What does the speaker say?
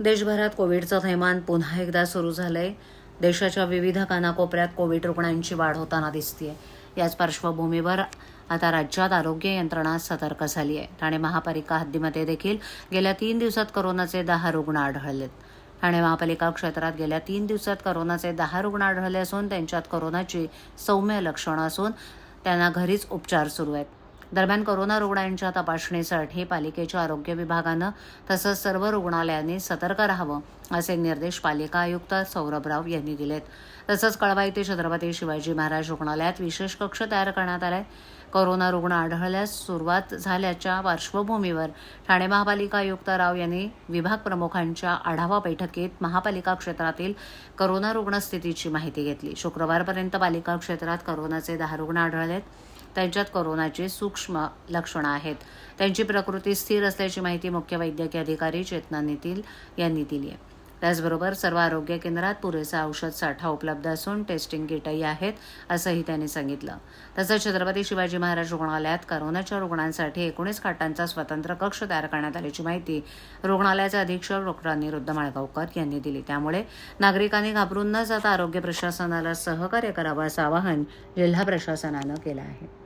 देशभरात कोविडचं थैमान पुन्हा एकदा सुरू झालंय. देशाच्या विविध कानाकोपऱ्यात कोविड रुग्णांची वाढ होताना दिसतेय. याच पार्श्वभूमीवर आता राज्यात आरोग्य यंत्रणा सतर्क झाली आहे. ठाणे महापालिका हद्दीमध्ये देखील गेल्या 3 दिवसात कोरोनाचे 10 रुग्ण आढळलेत. ठाणे महापालिका क्षेत्रात गेल्या 3 दिवसात कोरोनाचे 10 रुग्ण आढळले असून त्यांच्यात कोरोनाची सौम्य लक्षणं असून त्यांना घरीच उपचार सुरू आहेत. दरम्यान कोरोना रुग्णांच्या तपासणीसाठी पालिकेच्या आरोग्य विभागानं तसंच सर्व रुग्णालयांनी सतर्क राहावं असे निर्देश पालिका आयुक्त सौरभ राव यांनी दिलेत. तसंच कळवा ते छत्रपती शिवाजी महाराज रुग्णालयात विशेष कक्ष तयार करण्यात आलाय. कोरोना रुग्ण आढळल्यास सुरुवात झाल्याच्या पार्श्वभूमीवर ठाणे महापालिका आयुक्त राव यांनी विभाग प्रमुखांच्या आढावा बैठकीत महापालिका क्षेत्रातील कोरोना रुग्ण स्थितीची माहिती घेतली. शुक्रवारपर्यंत पालिका क्षेत्रात कोरोनाचे 10 रुग्ण आढळलेत. त्यांच्यात कोरोनाची सूक्ष्म लक्षणं आहेत. त्यांची प्रकृती स्थिर असल्याची माहिती मुख्य वैद्यकीय अधिकारी चेतना नितील यांनी दिली आहे. त्याचबरोबर सर्व आरोग्य केंद्रात पुरेसा औषध साठा उपलब्ध असून टेस्टिंग किटही आहेत असंही त्यांनी सांगितलं. तसंच छत्रपती शिवाजी महाराज रुग्णालयात कोरोनाच्या रुग्णांसाठी 19 खाटांचा स्वतंत्र कक्ष तयार करण्यात आल्याची माहिती रुग्णालयाचे अधीक्षक डॉ. अनिरुद्ध माळगावकर यांनी दिली. त्यामुळे नागरिकांनी घाबरून न जाता आरोग्य प्रशासनाला सहकार्य करावं असं आवाहन जिल्हा प्रशासनानं केलं आहे.